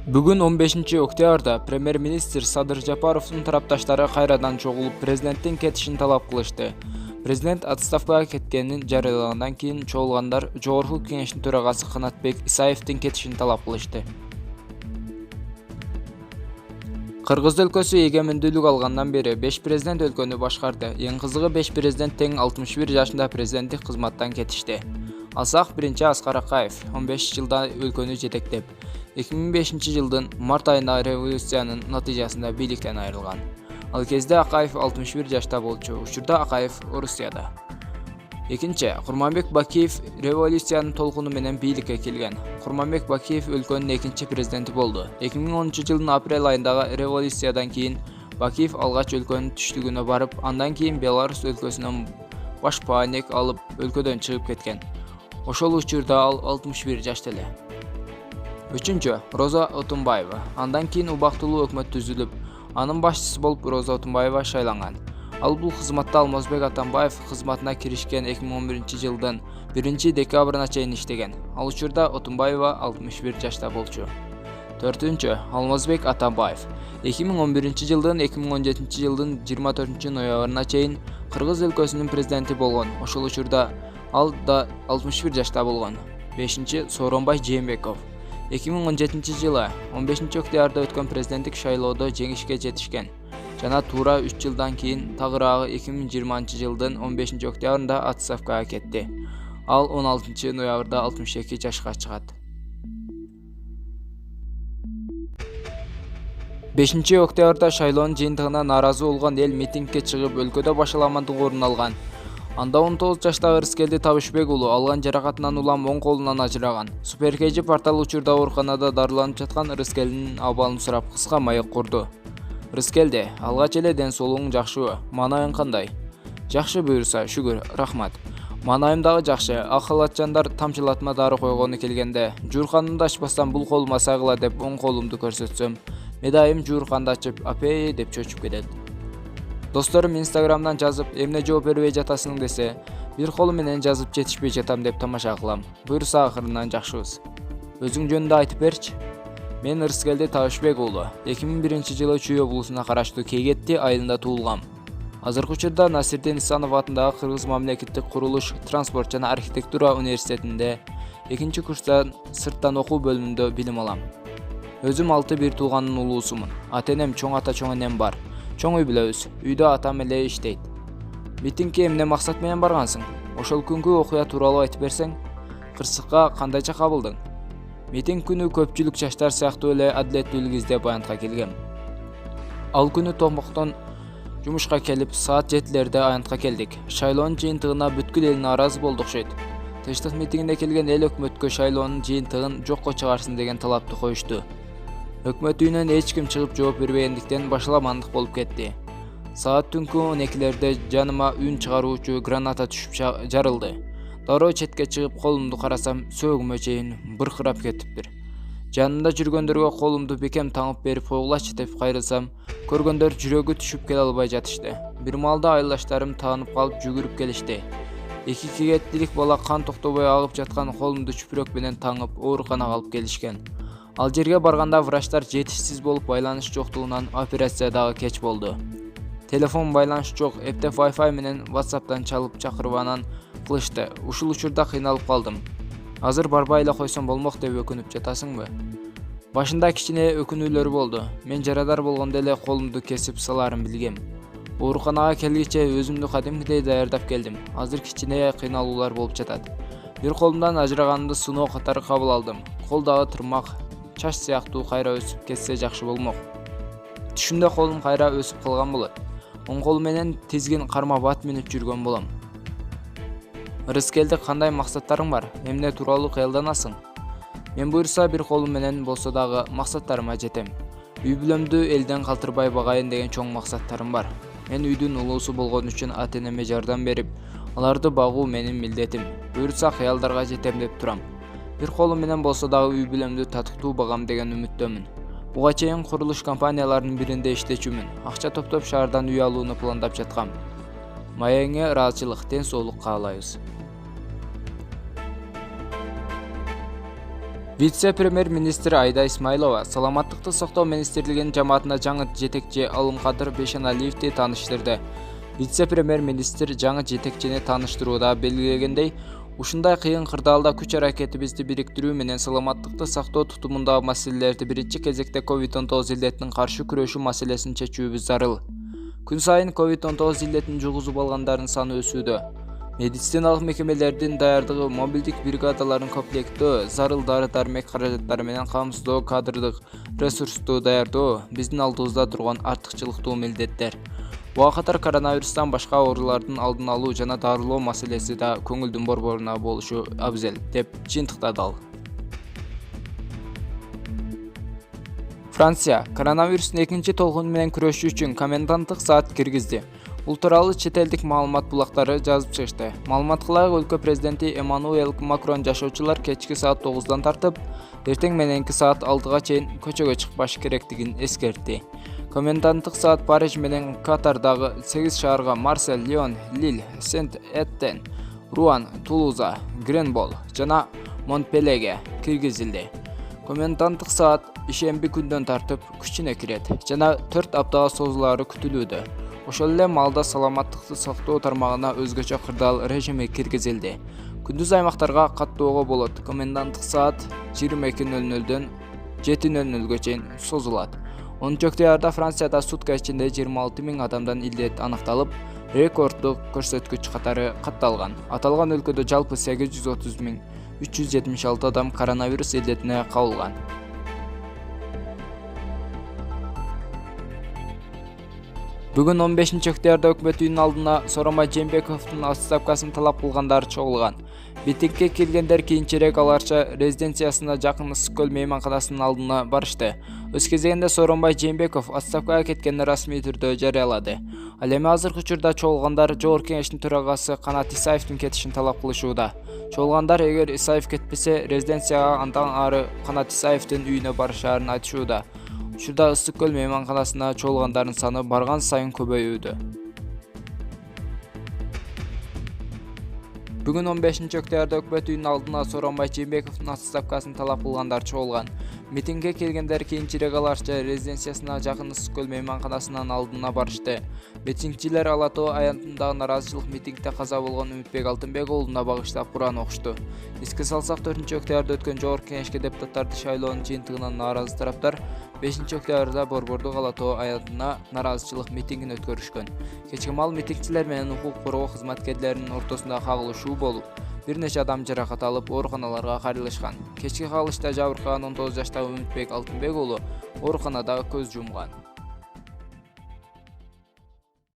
Бүгүн 15-октябрда премьер-министр Садыр Жапаровдун тарапташтары кайрадан чогулуп президенттин кетишин талап кылышты. Президент отставкага кеткенин жарыялагандан кийин чогулгандар Жогорку кеңештин төрагасы Канатбек Исаевдин кетишин талап кылышты. Кыргыз өлкөсү эгемендүүлүк алгандан бери 5 президент өлкөнү башкарды. Эң кызыгы 5 президент тең 61 жашында президенттик кызматтан кетишти. Алсак биринчи Аскар Акаев 15 жылда өлкөнү жетектеп, 2005 жылдын март айында революциянын натыйжасында бийликтен айрылган. Ал кезде Акаев 61 жашта болчу. Учурда Акаев Орусияда. Экинчи, Курманбек Бакиев революциянын толкуну менен бийликке келген. Курманбек Бакиев өлкөнүн экинчи президенти болду. 2010 жылдын апрель айындагы революциядан кийин Бакиев алгач өлкөнүн түштүгүнө барып, андан кийин Беларусь өлкөсүнөн баш паанек алып өлкөдөн чыгып кеткен. Ошол учурда ал 61 жашта эле. Үчүнчү, Роза Отунбаева. Андан кийин убактылуу өкмөт түзүлүп, анын башчысы болуп Роза Отунбаева шайланган. Ал бул кызматта Алмазбек Атамбаев кызматына киришкен 2011 жылдын 1 декабрына чейин иштеген. Ал учурда Отунбаева 61 жашта болчу. Төртүнчү, Алмазбек Атамбаев. 2011 жылдын 2017 жылдын 24 ноябрына чейин Кыргыз өлкөсүнүн президенти болгон. Ошол учурда ал да 61 жашта болгон. Бешинчи, Сооронбай Жээнбеков. 2017 жылы 15 октябрда өткөн президенттик шайлоодо жеңишке жетишкен жана туура 3 жылдан кийин тагыраагы 2020 жылдын 15 октябрында отставкага кетти. Ал 16 ноябрда 62 жашка чыгат. 5 октябрда шайлоонун жыйынтыгына нааразы болгон эл митингге чыгып, өлкөдө башаламандык орун алган. Анда 19 жаштагы Рыскелди Табышбек уулу алган жаракатынан улам оң колунан ажыраган. Суперкейжи порталы учурда ооруканада дарыланып жаткан Рыскелдинин абалын сурап кыска маек курду. Рыскелди, алгач эле ден соолугуң жакшыбы? Маанайың кандай? Жакшы буюрса, шүгүр, рахмат. Маанайым дагы жакшы. Акылатчандар тамчылатма дары койгону келгенде, жуурканымды ачпастан бул колума сайгыла деп оң колумду көрсөтсөм, медайым жуурканды ачып, апей деп чөчүп кетет. Досторум инстаграмдан жазып, эмне жооп бербей жатасың десе, бир колум менен жазып жетишпей жатам деп тамаша кылам. Буюрса акырынан жакшыбыз. Өзүң жөнүндө айтып берчи. Мен Рыскелди Табышбек уулу. 2001 жылы Чүй облусуна караштуу Кегетти айылында туулгам. Азыркы учурда Насирдин Исанов атындагы Кыргыз мамлекеттик курулуш, транспорт жана архитектура университетинде 2-курстан сырттан окуу бөлүмүндө билим алам. Өзүм 6 тууганын улуусумун. Ата-энем чоң ата чоң энем бар. Чоң үй билебиз. Үйдө атам эле иштейт. Митингге эмне максат менен баргансың? Ошол күнгү окуя тууралуу айтып берсең? Кырсыкка кандайча кабылдың? Митинг күнү көпчүлүк жаштар сыяктуу эле адилеттүүлүк издеп аянтка келгем. Ал күнү томоктон жумушка келип, саат 7-лерде аянтка келдик. Шайлоонун жыйынтыгына бүткүл эл нааразы болду окшойт. Тынчтык митингине келген эл өкмөткө шайлоонун жыйынтыгын жокко чыгарсын деген талапты коюшту. Өкмөт үйүнөн эч ким чыгып жооп бербегендиктен башаламандык болуп кетти. Саат түнкү 12-лерде жаныма үн чыгаруучу граната түшүп жарылды. Дароо четке чыгып колумду карасам, сөөгүмө чейин быркырап кетиптир. Жанымда жүргөндөргө колумду бекем таңып берип койгулачы деп кайрылсам, көргөндөр жүрөгү түшүп келе албай жатышты. Бир маалда айылдаштарым таанып калып жүгүрүп келишти. 2 кегеттилик бала кан токтобой агып жаткан колумду чүпүрөк менен таңып ооруканага алып келишкен. Ал жерге барганда врачтар жетишсиз болуп байланыш жоктугунан операция дагы кеч болду. Телефон байланыш жок, эптеп Wi-Fi менен WhatsApp'тан чалып чакырып кылышты. Ушул учурда кыйналып калдым. Азыр барбай эле койсом болмок деп өкүнүп жатасыңбы? Башында кичине өкүнүүлөр болду. Мен жарадар болгондо эле колумду кесип салаарын билгем. Ооруканага келгиче өзүмдү кадимкидей даярдап келдим. Азыр кичине кыйналуулар болуп жатат. Бир колумдан ажыраганымды сыноо катары кабыл алдым. Кол дагы тырмак, чач сыяктуу кайра өсүп кетсе жакшы болмок. Түшүмдө колум кайра өсүп калган болот. Оң колу менен тизгин кармап ат минип жүргөн болом. Рыскелди, кандай максаттарың бар? Эмне тууралуу кыялданасың? Мен буюрса бир колум менен болсо дагы максаттарыма жетем. Үй бүлөмдү элден калтырбай багайын деген чоң максаттарым бар. Мен үйдүн улуусу болгон үчүн ата-энеме жардам берип, аларды багуу менин милдетим. Буюрса кыялдарга жетем деп турам. Бир колум менен болсо дагы үй бүлөмдү татыктуу багам деген үмүттөмүн. Буга чейин курулуш компанияларынын биринде иштечүмүн. Акча топтоп шаардан үй алууну пландап жаткам. Маегиңе ыраазычылык, ден соолук каалайбыз. Вице-премьер-министр Айда Исмайлова Саламаттыкты сактоо министрлигинин жамаатына жаңы жетекчи Алымкадыр Бешеналиевди тааныштырды. Вице-премьер-министр жаңы жетекчини тааныштырууда белгилегендей, ушундай кыйын кырдаалда күч аракетибизди бириктирүү менен саламаттыкты сактоо тутумундагы маселелерди биринчи кезекте COVID-19 илдетинин каршы күрөшүү маселесин чечүүбүз зарыл. Күн сайын COVID-19 илдетин жугузуп алгандардын саны өсүүдө. Медициналык мекемелердин даярдыгы, мобилдик бригадаларын комплектөө, зарыл дары-дармек каражаттары менен камсыздоо, кадрдык ресурсту даярдоо биздин алдыбызда турган артыкчылыктуу милдеттер. Буга катар коронавирустан башка оорулардын алдын алуу жана дарылоо маселеси да көңүлдүн борборуна болушу абзел, деп жыйынтыктады ал. Франция коронавирустун экинчи толкуну менен күрөшүү үчүн коменданттык саат киргизди. Бул тууралуу чет элдик маалымат булактары жазып чыгышты. Маалыматка ылайык өлкө президенти Эммануэль Макрон жашоочулар кечки саат 9-дан тартып, эртең мененки саат 6-га чейин көчөгө чыкпаш керектигин эскертти. Коменданттык саат Париж менен Катардагы 8 шаарга Марсель, Лион, Лиль, Сент-Эттен, Руан, Тулуза, Гренбол жана Монпелеге киргизилди. Коменданттык саат ишемби күндөн тартып күчүнө кирет жана 4 аптага созулаары күтүлүүдө. Ошол эле маалда саламаттыкты сактоо тармагына өзгөчө кырдаал режими киргизилди. Күндүз аймактарга каттоого болот. Коменданттык саат 22:00дөн 7:00га чейин созулат. 10 октябрда Францияда сутка ичинде 26 000 адамдан илдет аныкталып, рекорддук көрсөткүч катары катталган. Аталган өлкөдө жалпы 830 376 адам коронавирус илдетине кабылган. Бүгүн 15 октябрда өкмөт үйүнүн алдына Сооронбай Жээнбековдун отставкасын талап кылгандар чогулган. Митингге келгендер кийинчерээк аларча резиденциясына жакын Ысык көл мейманканасынын алдына барышты. Өз кезегинде Сооронбай Жээнбеков отставкага кеткенин расмий түрдө жарыялады. Ал эми азыркы учурда чогулгандар Жогорку Кеңештин төрагасы Канат Исаевдин кетишин талап кылышууда. Чогулгандар эгер Исаев кетпесе, резиденцияга андан ары Канат Исаевдин үйүнө барышаарын айтышууда. Учурда Ысык көл мейманканасына чогулгандардын саны барган сайын көбөйүүдө. Бүгүн 15 октябрда өкмөт үйүнүн алдына Сооронбай Жээнбековдун отставкасын талап кылгандар чогулган. Митингге келгендер кийинчерээк аларча резиденциясына жакын Ысык көл мейманканасынын алдына барышты. Митингчилер Ала Тоо аянтындагы нараазычылык митингде каза болгон Үмүтбек Алтынбек уулуна багыштап Куран окушту. Эске салсак, 4 октябрда өткөн Жогорку Кеңешке депутаттарды шайлоонун жыйынтыгынан нааразы тараптар 5 октябрда Борбордук Ала Тоо аянтына нараазычылык митингин өткөрүшкөн. Кечки мал митингчилер менен укук коргоо кызматкерлеринин ортосунда кагылышуу болуп, бир нече адам жаракат алып, ооруканаларга кайрылышкан. Кечки кагылышта жабыркаган 19 жаштагы Үмүтбек Алтынбек уулу ооруканада көз жумган.